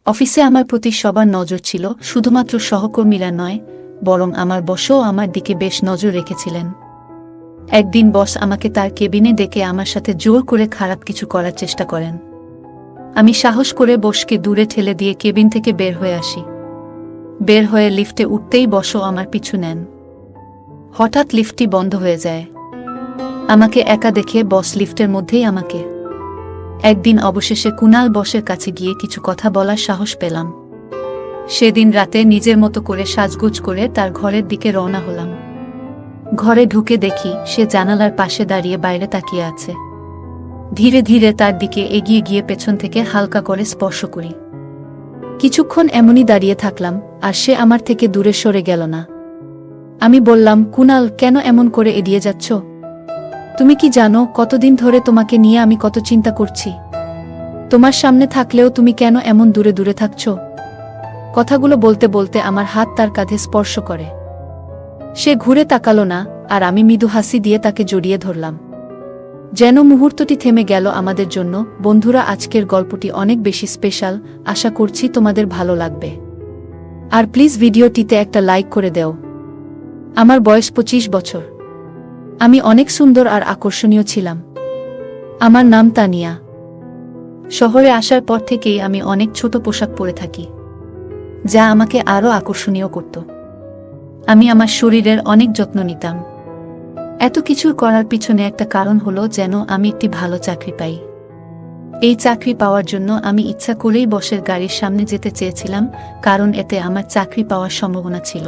অফিসে আমার প্রতি সবার নজর ছিল, শুধুমাত্র সহকর্মীরা নয়, বরং আমার বসও আমার দিকে বেশ নজর রেখেছিলেন। একদিন বস আমাকে তার কেবিনে ডেকে আমার সাথে জোর করে খারাপ কিছু করার চেষ্টা করেন। আমি সাহস করে বসকে দূরে ঠেলে দিয়ে কেবিন থেকে বের হয়ে আসি। বের হয়ে লিফটে উঠতেই বসও আমার পিছু নেন। হঠাৎ লিফটটি বন্ধ হয়ে যায়। আমাকে একা দেখে বস লিফটের মধ্যেই আমাকে। একদিন অবশেষে কুনাল বসের কাছে গিয়ে কিছু কথা বলার সাহস পেলাম। সেদিন রাতে নিজের মতো করে সাজগোজ করে তার ঘরের দিকে রওনা হলাম। ঘরে ঢুকে দেখি সে জানালার পাশে দাঁড়িয়ে বাইরে তাকিয়ে আছে। ধীরে ধীরে তার দিকে এগিয়ে গিয়ে পেছন থেকে হালকা করে স্পর্শ করি। কিছুক্ষণ এমনই দাঁড়িয়ে থাকলাম, আর সে আমার থেকে দূরে সরে গেল না। আমি বললাম, কুনাল, কেন এমন করে এড়িয়ে যাচ্ছ? তুমি কি জানো কতদিন ধরে তোমাকে নিয়ে আমি কত চিন্তা করছি? তোমার সামনে থাকলেও তুমি কেন এমন দূরে দূরে থাকছ? কথাগুলো বলতে বলতে আমার হাত তার কাঁধে স্পর্শ করে। সে ঘুরে তাকালো না, আর আমি মৃদু হাসি দিয়ে তাকে জড়িয়ে ধরলাম। যেন মুহূর্তটি থেমে গেল আমাদের জন্য। বন্ধুরা, আজকের গল্পটি অনেক বেশি স্পেশাল। আশা করছি তোমাদের ভালো লাগবে। আর প্লিজ ভিডিওটিতে একটা লাইক করে দাও। আমার বয়স 25 বছর। আমি অনেক সুন্দর আর আকর্ষণীয় ছিলাম। আমার নাম তানিয়া। শহরে আসার পর থেকেই আমি অনেক ছোট পোশাক পরে থাকি, যা আমাকে আরও আকর্ষণীয় করত। আমি আমার শরীরের অনেক যত্ন নিতাম। এত কিছুর করার পিছনে একটা কারণ হলো যেন আমি একটি ভালো চাকরি পাই। এই চাকরি পাওয়ার জন্য আমি ইচ্ছা করেই বসের গাড়ির সামনে যেতে চেয়েছিলাম, কারণ এতে আমার চাকরি পাওয়ার সম্ভাবনা ছিল।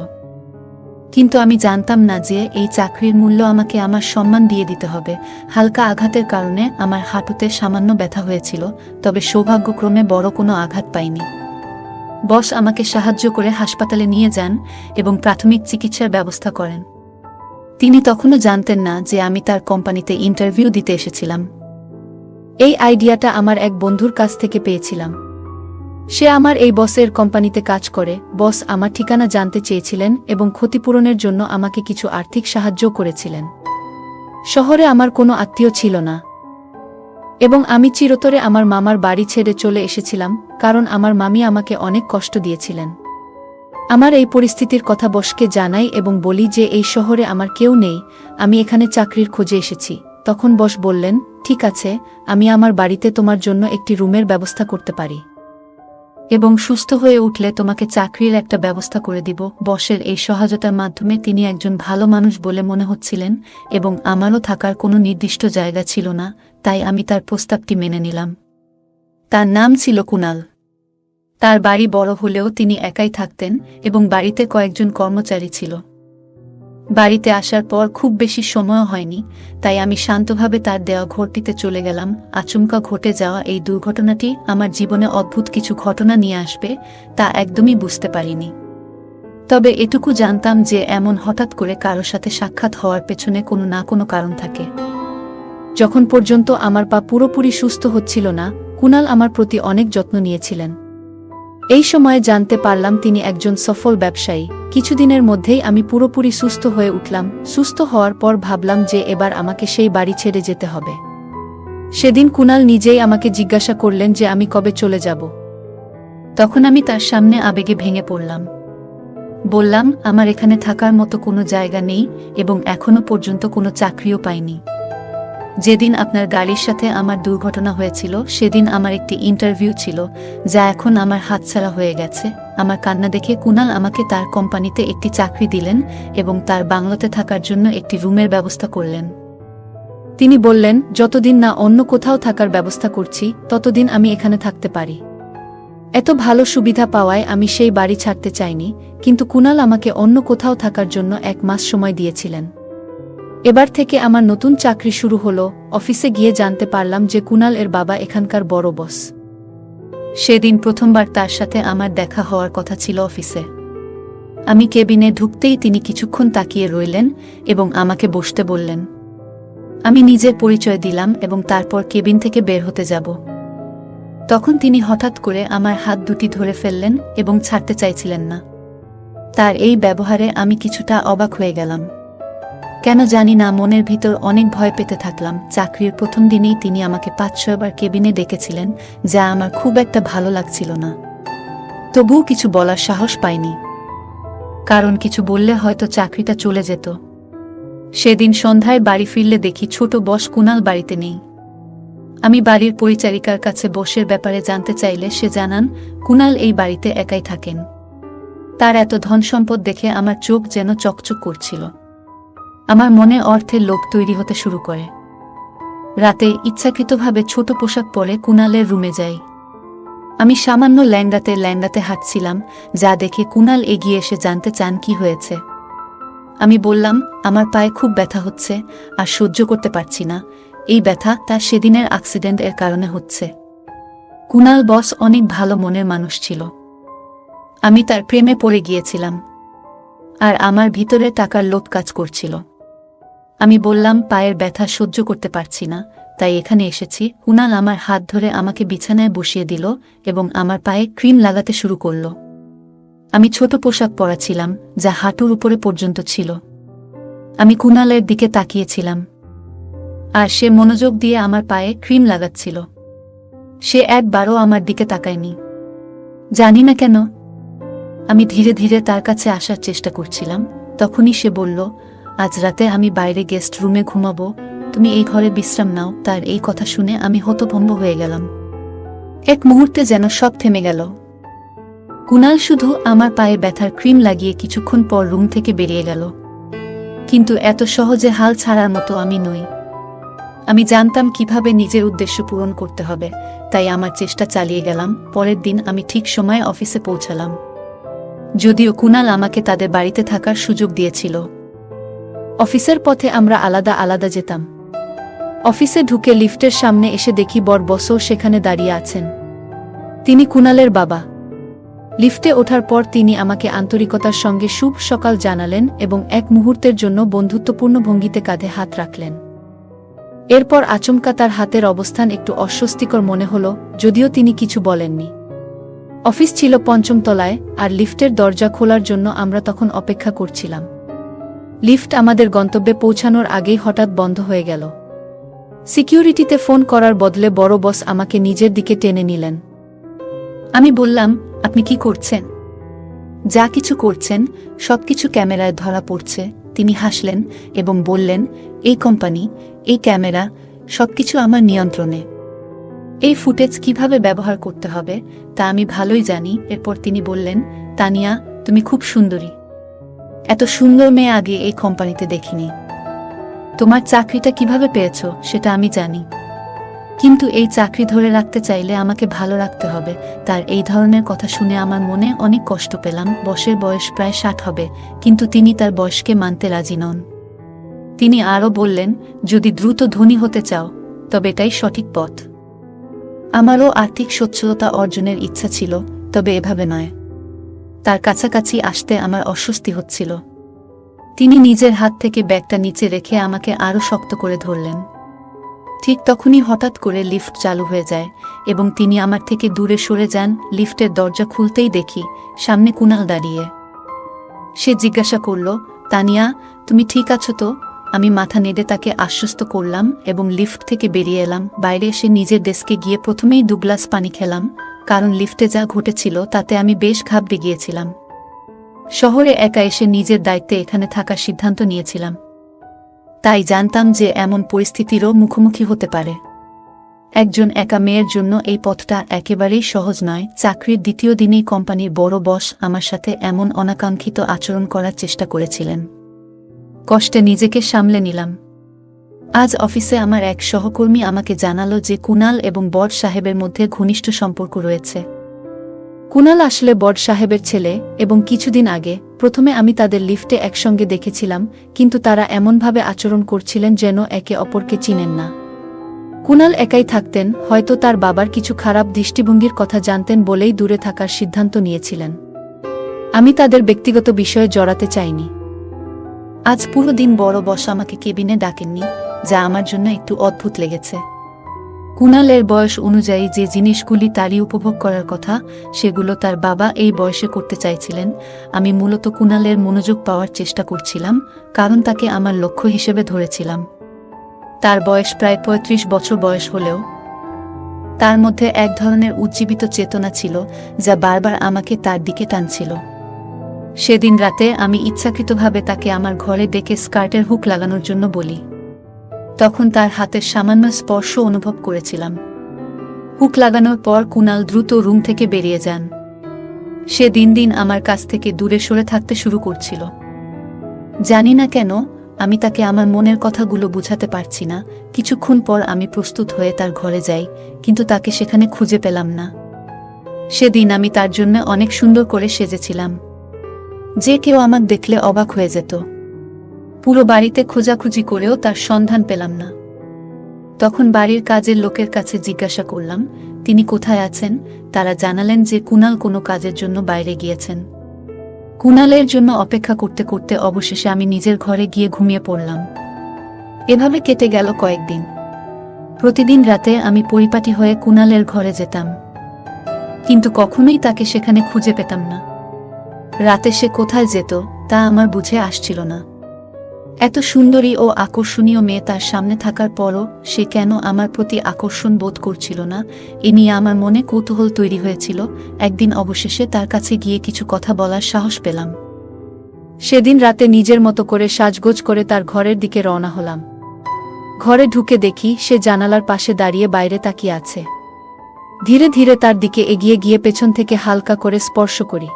কিন্তু আমি জানতাম না যে এই চাকরির মূল্য আমাকে আমার সম্মান দিয়ে দিতে হবে। হালকা আঘাতের কারণে আমার হাঁটুতে সামান্য ব্যথা হয়েছিল, তবে সৌভাগ্যক্রমে বড় কোনো আঘাত পাইনি। বস আমাকে সাহায্য করে হাসপাতালে নিয়ে যান এবং প্রাথমিক চিকিৎসার ব্যবস্থা করেন। তিনি তখনও জানতেন না যে আমি তার কোম্পানিতে ইন্টারভিউ দিতে এসেছিলাম। এই আইডিয়াটা আমার এক বন্ধুর কাছ থেকে পেয়েছিলাম। সে আমার এই বসের কোম্পানিতে কাজ করে। বস আমার ঠিকানা জানতে চেয়েছিলেন এবং ক্ষতিপূরণের জন্য আমাকে কিছু আর্থিক সাহায্য করেছিলেন। শহরে আমার কোনো আত্মীয় ছিল না, এবং আমি চিরতরে আমার মামার বাড়ি ছেড়ে চলে এসেছিলাম, কারণ আমার মামি আমাকে অনেক কষ্ট দিয়েছিলেন। আমার এই পরিস্থিতির কথা বসকে জানাই এবং বলি যে এই শহরে আমার কেউ নেই, আমি এখানে চাকরির খোঁজে এসেছি। তখন বস বললেন, ঠিক আছে, আমি আমার বাড়িতে তোমার জন্য একটি রুমের ব্যবস্থা করতে পারি, এবং সুস্থ হয়ে উঠলে তোমাকে চাকরির একটা ব্যবস্থা করে দিব। বসের এই সহায়তার মাধ্যমে তিনি একজন ভালো মানুষ বলে মনে হচ্ছিলেন, এবং আমারও থাকার কোনো নির্দিষ্ট জায়গা ছিল না, তাই আমি তার প্রস্তাবটি মেনে নিলাম। তার নাম ছিল কুনাল। তার বাড়ি বড় হলেও তিনি একাই থাকতেন এবং বাড়িতে কয়েকজন কর্মচারী ছিল। বাড়িতে আসার পর খুব বেশি সময়ও হয়নি, তাই আমি শান্তভাবে তার দেওয়া ঘরটিতে চলে গেলাম। আচমকা ঘটে যাওয়া এই দুর্ঘটনাটি আমার জীবনে অদ্ভুত কিছু ঘটনা নিয়ে আসবে তা একদমই বুঝতে পারিনি। তবে এটুকু জানতাম যে এমন হঠাৎ করে কারো সাথে সাক্ষাৎ হওয়ার পেছনে কোনো না কোনো কারণ থাকে। যখন পর্যন্ত আমার পা পুরোপুরি সুস্থ হচ্ছিল না, কুনাল আমার প্রতি অনেক যত্ন নিয়েছিলেন। এই সময়ে জানতে পারলাম তিনি একজন সফল ব্যবসায়ী। কিছুদিনের মধ্যেই আমি পুরোপুরি সুস্থ হয়ে উঠলাম। সুস্থ হওয়ার পর ভাবলাম যে এবার আমাকে সেই বাড়ি ছেড়ে যেতে হবে। সেদিন কুনাল নিজেই আমাকে জিজ্ঞাসা করলেন যে আমি কবে চলে যাব। তখন আমি তার সামনে আবেগে ভেঙে পড়লাম। বললাম, আমার এখানে থাকার মতো কোনো জায়গা নেই এবং এখনো পর্যন্ত কোনো চাকরিও পাইনি। যেদিন আপনার গাড়ির সাথে আমার দুর্ঘটনা হয়েছিল সেদিন আমার একটি ইন্টারভিউ ছিল, যা এখন আমার হাতছাড়া হয়ে গেছে। আমার কান্না দেখে কুনাল আমাকে তার কোম্পানিতে একটি চাকরি দিলেন এবং তার বাংলোতে থাকার জন্য একটি রুমের ব্যবস্থা করলেন। তিনি বললেন, যতদিন না অন্য কোথাও থাকার ব্যবস্থা করছি ততদিন আমি এখানে থাকতে পারি। এত ভালো সুবিধা পাওয়ায় আমি সেই বাড়ি ছাড়তে চাইনি, কিন্তু কুনাল আমাকে অন্য কোথাও থাকার জন্য 1 মাস সময় দিয়েছিলেন। এবার থেকে আমার নতুন চাকরি শুরু হলো। অফিসে গিয়ে জানতে পারলাম যে কুনাল এর বাবা এখানকার বড় বস। সেদিন প্রথমবার তার সাথে আমার দেখা হওয়ার কথা ছিল অফিসে। আমি কেবিনে ঢুকতেই তিনি কিছুক্ষণ তাকিয়ে রইলেন এবং আমাকে বসতে বললেন। আমি নিজের পরিচয় দিলাম এবং তারপর কেবিন থেকে বের হতে যাব। তখন তিনি হঠাৎ করে আমার হাত দুটি ধরে ফেললেন এবং ছাড়তে চাইছিলেন না। তার এই ব্যবহারে আমি কিছুটা অবাক হয়ে গেলাম। কেন জানি না, মনের ভিতর অনেক ভয় পেতে থাকলাম। চাকরির প্রথম দিনেই তিনি আমাকে 5-6 বার কেবিনে ডেকেছিলেন, যা আমার খুব একটা ভালো লাগছিল না। তবুও কিছু বলার সাহস পাইনি, কারণ কিছু বললে হয়তো চাকরিটা চলে যেত। সেদিন সন্ধ্যায় বাড়ি ফিরলে দেখি ছোট বস কুনাল বাড়িতে নেই। আমি বাড়ির পরিচারিকার কাছে বসের ব্যাপারে জানতে চাইলে সে জানান কুনাল এই বাড়িতে একাই থাকেন। তার এত ধন সম্পদ দেখে আমার চোখ যেন চকচক করছিল। আমার মনে অর্থের লোভ তৈরি হতে শুরু করে। রাতে ইচ্ছাকৃতভাবে ছোট পোশাক পরে কুনালের রুমে যাই। আমি সামান্য ল্যাংড়াতে হাঁটছিলাম, যা দেখে কুনাল এগিয়ে এসে জানতে চান কি হয়েছে। আমি বললাম, আমার পায়ে খুব ব্যথা হচ্ছে আর সহ্য করতে পারছি না। এই ব্যথা তার সেদিনের অ্যাক্সিডেন্ট এর কারণে হচ্ছে। কুনাল বস অনেক ভালো মনের মানুষ ছিল। আমি তার প্রেমে পড়ে গিয়েছিলাম, আর আমার ভিতরে টাকার লোভ কাজ করছিল। আমি বললাম, পায়ের ব্যথা সহ্য করতে পারছি না, তাই এখানে এসেছি। কুনাল আমার হাত ধরে আমাকে বিছানায় বসিয়ে দিল এবং আমার পায়ে ক্রিম লাগাতে শুরু করল। আমি ছোট পোশাক পরা ছিলাম, যা হাঁটুর উপরে পর্যন্ত ছিল। আমি কুনালের দিকে তাকিয়েছিলাম, আর সে মনোযোগ দিয়ে আমার পায়ে ক্রিম লাগাচ্ছিল। সে একবারও আমার দিকে তাকায়নি। জানি না কেন। আমি ধীরে ধীরে তার কাছে আসার চেষ্টা করছিলাম। তখনই সে বলল, আজ রাতে আমি বাইরে গেস্ট রুমে ঘুমাবো, তুমি এই ঘরে বিশ্রাম নাও। তার এই কথা শুনে আমি হতভম্ব হয়ে গেলাম। এক মুহূর্তে যেন সব থেমে গেল। কুনাল শুধু আমার পায়ে ব্যথার ক্রিম লাগিয়ে কিছুক্ষণ পর রুম থেকে বেরিয়ে গেল। কিন্তু এত সহজে হাল ছাড়ার মতো আমি নই। আমি জানতাম কিভাবে নিজের উদ্দেশ্য পূরণ করতে হবে, তাই আমার চেষ্টা চালিয়ে গেলাম। পরের দিন আমি ঠিক সময়ে অফিসে পৌঁছালাম, যদিও কুনাল আমাকে তাদের বাড়িতে থাকার সুযোগ দিয়েছিল। অফিসের পথে আমরা আলাদা আলাদা যেতাম। অফিসে ঢুকে লিফটের সামনে এসে দেখি বড় বসও সেখানে দাঁড়িয়ে আছেন। তিনি কুনালের বাবা। লিফটে ওঠার পর তিনি আমাকে আন্তরিকতার সঙ্গে শুভ সকাল জানালেন এবং এক মুহূর্তের জন্য বন্ধুত্বপূর্ণ ভঙ্গিতে কাঁধে হাত রাখলেন। এরপর আচমকা তার হাতের অবস্থান একটু অস্বস্তিকর মনে হল, যদিও তিনি কিছু বলেননি। অফিস ছিল ৫ম তলায়, আর লিফটের দরজা খোলার জন্য আমরা তখন অপেক্ষা করছিলাম। লিফট আমাদের গন্তব্যে পৌঁছানোর আগেই হঠাৎ বন্ধ হয়ে গেল। সিকিউরিটিতে ফোন করার বদলে বড় বস আমাকে নিজের দিকে টেনে নিলেন। আমি বললাম, আপনি কি করছেন? যা কিছু করছেন সবকিছু ক্যামেরায় ধরা পড়ছে। তিনি হাসলেন এবং বললেন, এই কোম্পানি, এই ক্যামেরা, সবকিছু আমার নিয়ন্ত্রণে। এই ফুটেজ কিভাবে ব্যবহার করতে হবে তা আমি ভালোই জানি। এরপর তিনি বললেন, তানিয়া, তুমি খুব সুন্দরী। এত সুন্দর মেয়ে আগে এই কোম্পানিতে দেখিনি। তোমার চাকরিটা কিভাবে পেয়েছ সেটা আমি জানি, কিন্তু এই চাকরি ধরে রাখতে চাইলে আমাকে ভালো রাখতে হবে। তার এই ধরনের কথা শুনে আমার মনে অনেক কষ্ট পেলাম। বসের বয়স প্রায় ৬০ হবে, কিন্তু তিনি তার বয়সকে মানতে রাজি নন। তিনি আরও বললেন, যদি দ্রুত ধনী হতে চাও তবে এটাই সঠিক পথ। আমারও আর্থিক সচ্ছলতা অর্জনের ইচ্ছা ছিল, তবে এভাবে নয়। তার কাছাকাছি আসতে আমার অস্বস্তি হচ্ছিল। তিনি নিজের হাত থেকে ব্যাগটা নিচে রেখে আমাকে আরও শক্ত করে ধরলেন। ঠিক তখনই হঠাৎ করে লিফট চালু হয়ে যায় এবং তিনি আমার থেকে দূরে সরে যান। লিফটের দরজা খুলতেই দেখি সামনে কুনাল দাঁড়িয়ে। সে জিজ্ঞাসা করল, তানিয়া, তুমি ঠিক আছো তো? আমি মাথা নেড়ে তাকে আশ্বস্ত করলাম এবং লিফট থেকে বেরিয়ে এলাম। বাইরে এসে নিজের ডেস্কে গিয়ে প্রথমেই ২ গ্লাস পানি খেলাম, কারণ লিফটে যা ঘটেছিল তাতে আমি বেশ ঘাবড়ে গিয়েছিলাম। শহরে একা এসে নিজের দায়িত্বে এখানে থাকার সিদ্ধান্ত নিয়েছিলাম, তাই জানতাম যে এমন পরিস্থিতিরও মুখোমুখি হতে পারে। একজন একা মেয়ের জন্য এই পথটা একেবারেই সহজ নয়। চাকরির ২য় দিনেই কোম্পানির বড় বস আমার সাথে এমন অনাকাঙ্ক্ষিত আচরণ করার চেষ্টা করেছিলেন। কষ্টে নিজেকে সামলে নিলাম। আজ অফিসে আমার এক সহকর্মী আমাকে জানালো যে কুনাল এবং বড় সাহেবের মধ্যে ঘনিষ্ঠ সম্পর্ক রয়েছে। কুনাল আসলে বড় সাহেবের ছেলে এবং কিছুদিন আগে প্রথমে আমি তাদের লিফটে একসঙ্গে দেখেছিলাম, কিন্তু তারা এমনভাবে আচরণ করছিলেন যেন একে অপরকে চিনেন না। কুনাল একাই থাকতেন, হয়তো তার বাবার কিছু খারাপ দৃষ্টিভঙ্গির কথা জানতেন বলেই দূরে থাকার সিদ্ধান্ত নিয়েছিলেন। আমি তাদের ব্যক্তিগত বিষয়ে জড়াতে চাইনি। আজ পুরো দিন বড় বস আমাকে কেবিনে ডাকেননি, যা আমার জন্য একটু অদ্ভুত লেগেছে। কুনালের বয়স অনুযায়ী যে জিনিসগুলি তারই উপভোগ করার কথা, সেগুলো তার বাবা এই বয়সে করতে চাইছিলেন। আমি মূলত কুনালের মনোযোগ পাওয়ার চেষ্টা করছিলাম, কারণ তাকে আমার লক্ষ্য হিসেবে ধরেছিলাম। তার বয়স প্রায় ৩৫ বছর বয়স হলেও তার মধ্যে এক ধরনের উজ্জীবিত চেতনা ছিল যা বারবার আমাকে তার দিকে টানছিল। সেদিন রাতে আমি ইচ্ছাকৃতভাবে তাকে আমার ঘরে ডেকে স্কার্টের হুক লাগানোর জন্য বলি। তখন তার হাতের সামান্য স্পর্শ অনুভব করেছিলাম। হুক লাগানোর পর কুনাল দ্রুত রুম থেকে বেরিয়ে যান। সে দিন দিন আমার কাছ থেকে দূরে সরে থাকতে শুরু করছিল। জানি না কেন আমি তাকে আমার মনের কথাগুলো বুঝাতে পারছি না। কিছুক্ষণ পর আমি প্রস্তুত হয়ে তার ঘরে যাই, কিন্তু তাকে সেখানে খুঁজে পেলাম না। সেদিন আমি তার জন্য অনেক সুন্দর করে সেজেছিলাম, যে কেউ আমাকে দেখলে অবাক হয়ে যেত। পুরো বাড়িতে খোঁজাখুঁজি করেও তার সন্ধান পেলাম না। তখন বাড়ির কাজের লোকের কাছে জিজ্ঞাসা করলাম তিনি কোথায় আছেন। তারা জানালেন যে কুনাল কোনো কাজের জন্য বাইরে গিয়েছেন। কুনালের জন্য অপেক্ষা করতে করতে অবশেষে আমি নিজের ঘরে গিয়ে ঘুমিয়ে পড়লাম। এভাবে কেটে গেল কয়েকদিন। প্রতিদিন রাতে আমি পরিপাটি হয়ে কুনালের ঘরে যেতাম, কিন্তু কখনোই তাকে সেখানে খুঁজে পেতাম না। রাতে সে কোথায় যেত তা আমার বুঝে আসছিল না। এত সুন্দরী ও আকর্ষণীয় মেয়ে তার সামনে থাকার পরও সে কেন আমার প্রতি আকর্ষণ বোধ করছিল না, এ নিয়ে আমার মনে কৌতূহল তৈরি হয়েছিল। একদিন অবশেষে তার কাছে গিয়ে কিছু কথা বলার সাহস পেলাম। সেদিন রাতে নিজের মতো করে সাজগোজ করে তার ঘরের দিকে রওনা হলাম। ঘরে ঢুকে দেখি সে জানালার পাশে দাঁড়িয়ে বাইরে তাকিয়ে আছে। ধীরে ধীরে তার দিকে এগিয়ে গিয়ে পেছন থেকে হালকা করে স্পর্শ করি।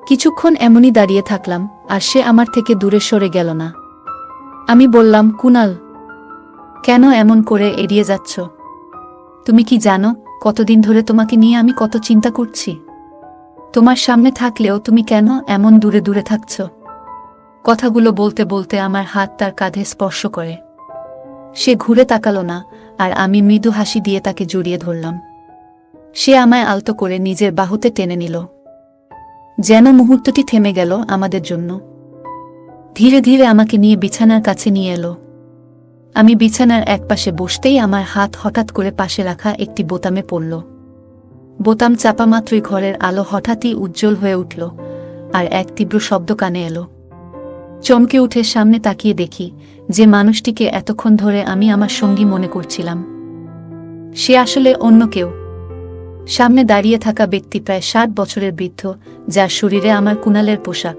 কিছুক্ষণ এমনই দাঁড়িয়ে থাকলাম, আর সে আমার থেকে দূরে সরে গেল না। আমি বললাম, কুনাল, কেন এমন করে এড়িয়ে যাচ্ছ? তুমি কি জানো কতদিন ধরে তোমাকে নিয়ে আমি কত চিন্তা করছি? তোমার সামনে থাকলেও তুমি কেন এমন দূরে দূরে থাকছ? কথাগুলো বলতে বলতে আমার হাত তার কাঁধে স্পর্শ করে। সে ঘুরে তাকালো না, আর আমি মৃদু হাসি দিয়ে তাকে জড়িয়ে ধরলাম। সে আমায় আলতো করে নিজের বাহুতে টেনে নিল, যেন মুহূর্তটি থেমে গেল আমাদের জন্য। ধীরে ধীরে আমাকে নিয়ে বিছানার কাছে নিয়ে এলো। আমি বিছানার একপাশে বসতেই আমার হাত হঠাৎ করে পাশে রাখা একটি বোতামে পড়ল। বোতাম চাপা মাত্রই ঘরের আলো হঠাৎই উজ্জ্বল হয়ে উঠল, আর এক তীব্র শব্দ কানে এলো। চমকে উঠে সামনে তাকিয়ে দেখি যে মানুষটিকে এতক্ষণ ধরে আমি আমার সঙ্গী মনে করছিলাম, সে আসলে অন্য কেউ। সামনে দাঁড়িয়ে থাকা ব্যক্তি প্রায় 60 বছরের বৃদ্ধ, যার শরীরে আমার কুনালের পোশাক।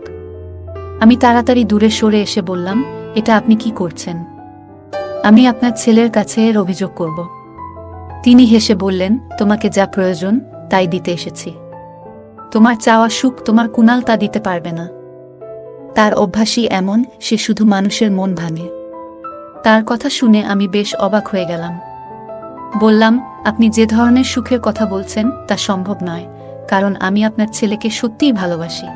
আমি তাড়াতাড়ি দূরে সরে এসে বললাম, এটা আপনি কি করছেন? আমি আপনার ছেলের কাছে এর অভিযোগ করব। তিনি হেসে বললেন, তোমাকে যা প্রয়োজন তাই দিতে এসেছি। তোমার চাওয়া সুখ তোমার কুনাল তা দিতে পারবে না। তার অভ্যাসই এমন, সে শুধু মানুষের মন ভাঙে। তার কথা শুনে আমি বেশ অবাক হয়ে গেলাম। বললাম, আপনি যে ধরনের সুখের কথা বলছেন তা সম্ভব নয়, কারণ আমি আপনার ছেলেকে সত্যিই ভালোবাসি।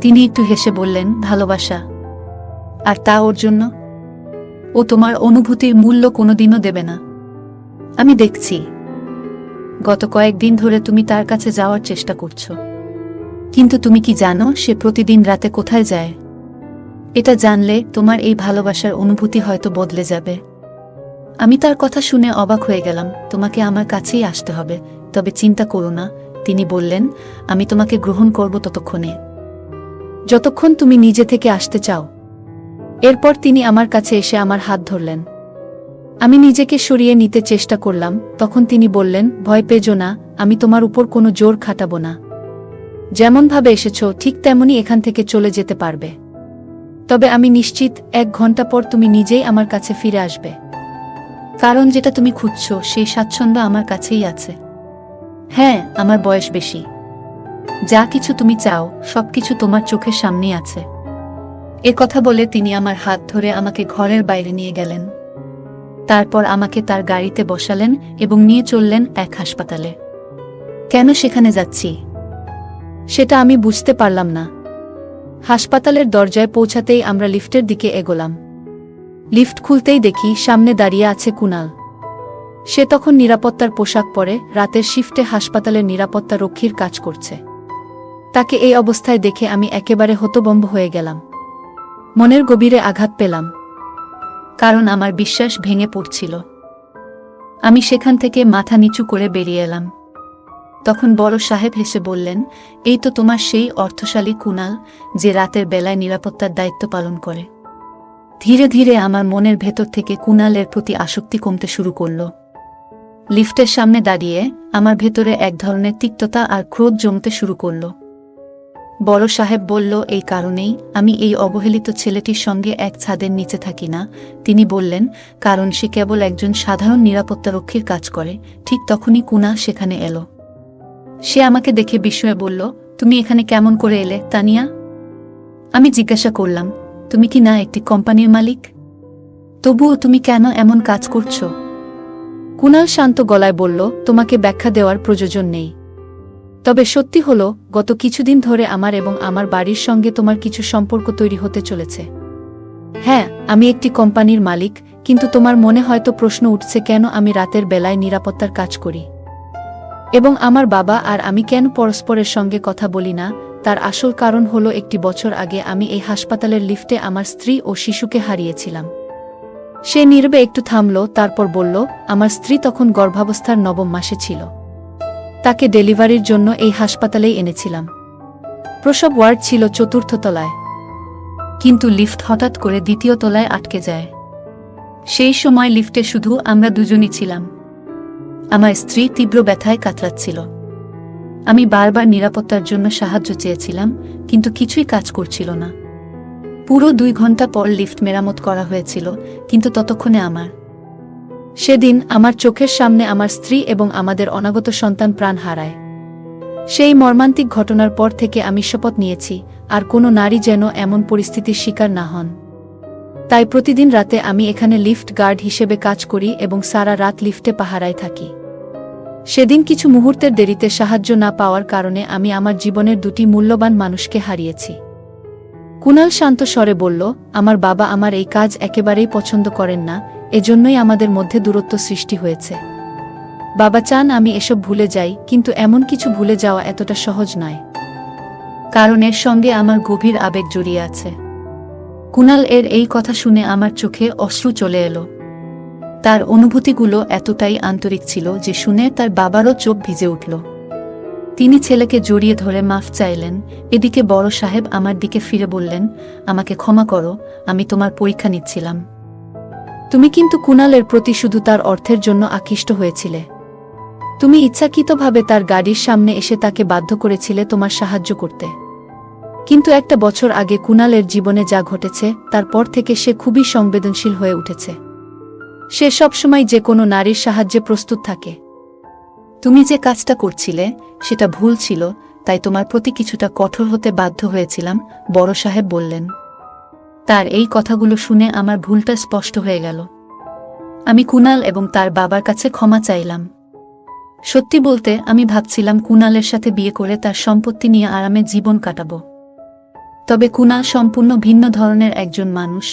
তিনি একটু হেসে বললেন, ভালোবাসা? আর তা ওর জন্য? ও তোমার অনুভূতির মূল্য কোনোদিনও দেবে না। আমি দেখছি গত কয়েকদিন ধরে তুমি তার কাছে যাওয়ার চেষ্টা করছো, কিন্তু তুমি কি জানো সে প্রতিদিন রাতে কোথায় যায়? এটা জানলে তোমার এই ভালোবাসার অনুভূতি হয়তো বদলে যাবে। আমি তার কথা শুনে অবাক হয়ে গেলাম। তোমাকে আমার কাছেই আসতে হবে, তবে চিন্তা করো না, তিনি বললেন, আমি তোমাকে গ্রহণ করব ততক্ষণে, যতক্ষণ তুমি নিজে থেকে আসতে চাও। এরপর তিনি আমার কাছে এসে আমার হাত ধরলেন। আমি নিজেকে সরিয়ে নিতে চেষ্টা করলাম। তখন তিনি বললেন, ভয় পেজো না, আমি তোমার উপর কোনো জোর খাটাবো না। যেমনভাবে এসেছো ঠিক তেমনই এখান থেকে চলে যেতে পারবে। তবে আমি নিশ্চিত 1 ঘন্টা পর তুমি নিজেই আমার কাছে ফিরে আসবে, কারণ যেটা তুমি খুঁজছো সেই স্বাচ্ছন্দ্য আমার কাছেই আছে। হ্যাঁ, আমার বয়স বেশি, যা কিছু তুমি চাও সবকিছু তোমার চোখের সামনেই আছে। এ কথা বলে তিনি আমার হাত ধরে আমাকে ঘরের বাইরে নিয়ে গেলেন। তারপর আমাকে তার গাড়িতে বসালেন এবং নিয়ে চললেন এক হাসপাতালে। কেন সেখানে যাচ্ছি সেটা আমি বুঝতে পারলাম না। হাসপাতালের দরজায় পৌঁছাতেই আমরা লিফটের দিকে এগোলাম। লিফট খুলতেই দেখি সামনে দাঁড়িয়ে আছে কুনাল। সে তখন নিরাপত্তার পোশাক পরে রাতের শিফটে হাসপাতালের নিরাপত্তা রক্ষীর কাজ করছে। তাকে এই অবস্থায় দেখে আমি একেবারে হতভম্ব হয়ে গেলাম। মনের গভীরে আঘাত পেলাম, কারণ আমার বিশ্বাস ভেঙে পড়ছিল। আমি সেখান থেকে মাথা নিচু করে বেরিয়ে এলাম। তখন বড় সাহেব হেসে বললেন, এই তো তোমার সেই অর্থশালী কুনাল, যে রাতের বেলায় নিরাপত্তার দায়িত্ব পালন করে। ধীরে ধীরে আমার মনের ভেতর থেকে কুনালের প্রতি আসক্তি কমতে শুরু করল। লিফটের সামনে দাঁড়িয়ে আমার ভেতরে এক ধরনের তিক্ততা আর ক্রোধ জমতে শুরু করল। বড় সাহেব বলল, এই কারণেই আমি এই অবহেলিত ছেলেটির সঙ্গে এক ছাদের নিচে থাকি না। তিনি বললেন, কারণ সে কেবল একজন সাধারণ নিরাপত্তারক্ষীর কাজ করে। ঠিক তখনই কুনা সেখানে এলো। সে আমাকে দেখে বিস্ময়ে বলল, তুমি এখানে কেমন করে এলে তানিয়া? আমি জিজ্ঞাসা করলাম, তুমি কি না একটি কোম্পানির মালিক? তবুও তুমি কেন এমন কাজ করছো? কুনাল শান্ত গলায় বলল, তোমাকে ব্যাখ্যা দেওয়ার প্রয়োজন নেই। তবে সত্যি হলো, গত কিছুদিন ধরে আমার এবং আমার বাড়ির সঙ্গে তোমার কিছু সম্পর্ক তৈরি হতে চলেছে। হ্যাঁ, আমি একটি কোম্পানির মালিক, কিন্তু তোমার মনে হয়তো প্রশ্ন উঠছে কেন আমি রাতের বেলায় নিরাপত্তার কাজ করি এবং আমার বাবা আর আমি কেন পরস্পরের সঙ্গে কথা বলি না। তার আসল কারণ হলো, 1 বছর আগে আমি এই হাসপাতালের লিফটে আমার স্ত্রী ও শিশুকে হারিয়েছিলাম। সে নীরবে একটু থামল, তারপর বলল, আমার স্ত্রী তখন গর্ভাবস্থার 9ম মাসে ছিল। তাকে ডেলিভারির জন্য এই হাসপাতালেই এনেছিলাম। প্রসব ওয়ার্ড ছিল 4র্থ তলায়, কিন্তু লিফট হঠাৎ করে 2য় তলায় আটকে যায়। সেই সময় লিফটে শুধু আমরা দুজনই ছিলাম। আমার স্ত্রী তীব্র ব্যথায় কাতরাচ্ছিল। আমি বারবার নিরাপত্তার জন্য সাহায্য চেয়েছিলাম, কিন্তু কিছুই কাজ করছিল না। পুরো 2 ঘন্টা পর লিফট মেরামত করা হয়েছিল, কিন্তু ততক্ষণে সেদিন আমার চোখের সামনে আমার স্ত্রী এবং আমাদের অনাগত সন্তান প্রাণ হারায়। সেই মর্মান্তিক ঘটনার পর থেকে আমি শপথ নিয়েছি, আর কোনো নারী যেন এমন পরিস্থিতির শিকার না হন। তাই প্রতিদিন রাতে আমি এখানে লিফট গার্ড হিসেবে কাজ করি এবং সারা রাত লিফটে পাহারায় থাকি। সেদিন কিছু মুহূর্তের দেরিতে সাহায্য না পাওয়ার কারণে আমি আমার জীবনের 2টি মূল্যবান মানুষকে হারিয়েছি। কুনাল শান্ত স্বরে বলল, আমার বাবা আমার এই কাজ একেবারেই পছন্দ করেন না, এজন্যই আমাদের মধ্যে দূরত্ব সৃষ্টি হয়েছে। বাবা চান আমি এসব ভুলে যাই, কিন্তু এমন কিছু ভুলে যাওয়া এতটা সহজ নয়, কারণ এর সঙ্গে আমার গভীর আবেগ জড়িয়ে আছে। কুনাল এর এই কথা শুনে আমার চোখে অশ্রু চলে এলো। তার অনুভূতিগুলো এতটাই আন্তরিক ছিল যে শুনে তার বাবারও চোখ ভিজে উঠল। তিনি ছেলেকে জড়িয়ে ধরে মাফ চাইলেন। এদিকে বড় সাহেব আমার দিকে ফিরে বললেন, আমাকে ক্ষমা করো, আমি তোমার পরীক্ষা নিচ্ছিলাম। তুমি কিন্তু কুনালের প্রতি শুধু তার অর্থের জন্য আকৃষ্ট হয়েছিলে। তুমি ইচ্ছাকৃতভাবে তার গাড়ির সামনে এসে তাকে বাধ্য করেছিলে তোমার সাহায্য করতে। কিন্তু 1 বছর আগে কুনালের জীবনে যা ঘটেছে, তারপর থেকে সে খুবই সংবেদনশীল হয়ে উঠেছে। সে সবসময় যে কোনো নারীর সাহায্যে প্রস্তুত থাকে। তুমি যে কাজটা করছিলে সেটা ভুল ছিল, তাই তোমার প্রতি কিছুটা কঠোর হতে বাধ্য হয়েছিলাম, বড় সাহেব বললেন। তার এই কথাগুলো শুনে আমার ভুলটা স্পষ্ট হয়ে গেল। আমি কুনাল এবং তার বাবার কাছে ক্ষমা চাইলাম। সত্যি বলতে, আমি ভাবছিলাম কুনালের সাথে বিয়ে করে তার সম্পত্তি নিয়ে আরামে জীবন কাটাবো। তবে কুনাল সম্পূর্ণ ভিন্ন ধরনের একজন মানুষ,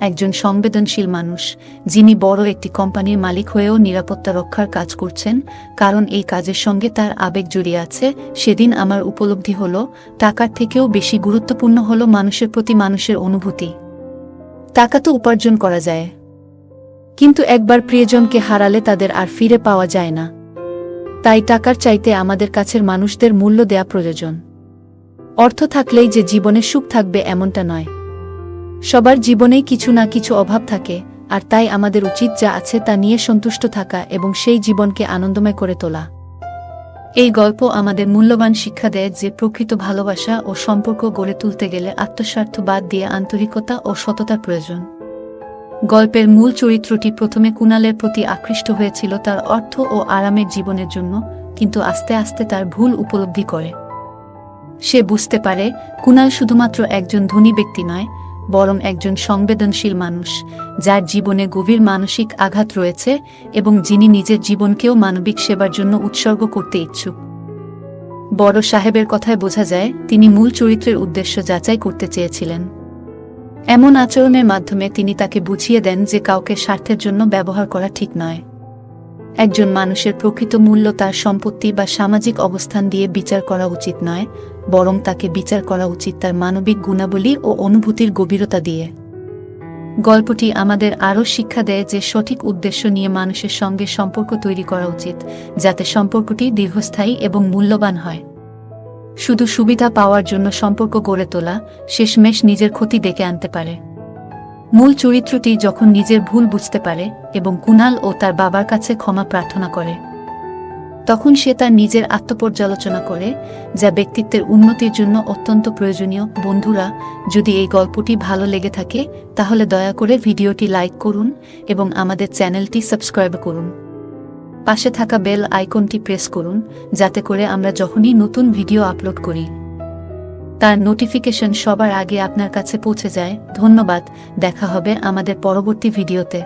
একজন সংবেদনশীল মানুষ, যিনি বড় একটি কোম্পানির মালিক হয়েও নিরাপত্তা রক্ষার কাজ করছেন, কারণ এই কাজের সঙ্গে তার আবেগ জড়িয়ে আছে। সেদিন আমার উপলব্ধি হলো, টাকার থেকেও বেশি গুরুত্বপূর্ণ হলো মানুষের প্রতি মানুষের অনুভূতি। টাকা তো উপার্জন করা যায়, কিন্তু একবার প্রিয়জনকে হারালে তাদের আর ফিরে পাওয়া যায় না। তাই টাকার চাইতে আমাদের কাছের মানুষদের মূল্য দেয়া প্রয়োজন। অর্থ থাকলেই যে জীবনে সুখ থাকবে এমনটা নয়। সবার জীবনেই কিছু না কিছু অভাব থাকে, আর তাই আমাদের উচিত যা আছে তা নিয়ে সন্তুষ্ট থাকা এবং সেই জীবনকে আনন্দময় করে তোলা। এই গল্প আমাদের মূল্যবান শিক্ষা দেয় যে প্রকৃত ভালোবাসা ও সম্পর্ক গড়ে তুলতে গেলে আত্মস্বার্থ বাদ দিয়ে আন্তরিকতা ও সততার প্রয়োজন। গল্পের মূল চরিত্রটি প্রথমে কুনালের প্রতি আকৃষ্ট হয়েছিল তার অর্থ ও আরামের জীবনের জন্য, কিন্তু আস্তে আস্তে তার ভুল উপলব্ধি করে। সে বুঝতে পারে কুনাল শুধুমাত্র একজন ধনী ব্যক্তি নয়, বরং একজন সংবেদনশীল মানুষ, যার জীবনে গভীর মানসিক আঘাত রয়েছে এবং যিনি নিজের জীবনকেও মানবিক সেবার জন্য উৎসর্গ করতে ইচ্ছুক। বড় সাহেবের কথায় বোঝা যায় তিনি মূল চরিত্রের উদ্দেশ্য যাচাই করতে চেয়েছিলেন। এমন আচরণের মাধ্যমে তিনি তাকে বুঝিয়ে দেন যে কাউকে স্বার্থের জন্য ব্যবহার করা ঠিক নয়। একজন মানুষের প্রকৃত মূল্য তার সম্পত্তি বা সামাজিক অবস্থান দিয়ে বিচার করা উচিত নয়, বরং তাকে বিচার করা উচিত তার মানবিক গুণাবলী ও অনুভূতির গভীরতা দিয়ে। গল্পটি আমাদের আরও শিক্ষা দেয় যে সঠিক উদ্দেশ্য নিয়ে মানুষের সঙ্গে সম্পর্ক তৈরি করা উচিত, যাতে সম্পর্কটি দীর্ঘস্থায়ী এবং মূল্যবান হয়। শুধু সুবিধা পাওয়ার জন্য সম্পর্ক গড়ে তোলা শেষমেশ নিজের ক্ষতি ডেকে আনতে পারে। মূল চরিত্রটি যখন নিজের ভুল বুঝতে পারে এবং কুনাল ও তার বাবার কাছে ক্ষমা প্রার্থনা করে, তখন সে তার নিজের আত্মপর্যালোচনা করে, যা ব্যক্তিত্বের উন্নতির জন্য অত্যন্ত প্রয়োজনীয়। বন্ধুরা, যদি এই গল্পটি ভালো লেগে থাকে তাহলে দয়া করে ভিডিওটি লাইক করুন এবং আমাদের চ্যানেলটি সাবস্ক্রাইব করুন। পাশে থাকা বেল আইকনটি প্রেস করুন, যাতে করে আমরা যখনই নতুন ভিডিও আপলোড করি তার নোটিফিকেশন সবার আগে আপনার কাছে পৌঁছে যায়। ধন্যবাদ, দেখা হবে আমাদের পরবর্তী ভিডিওতে।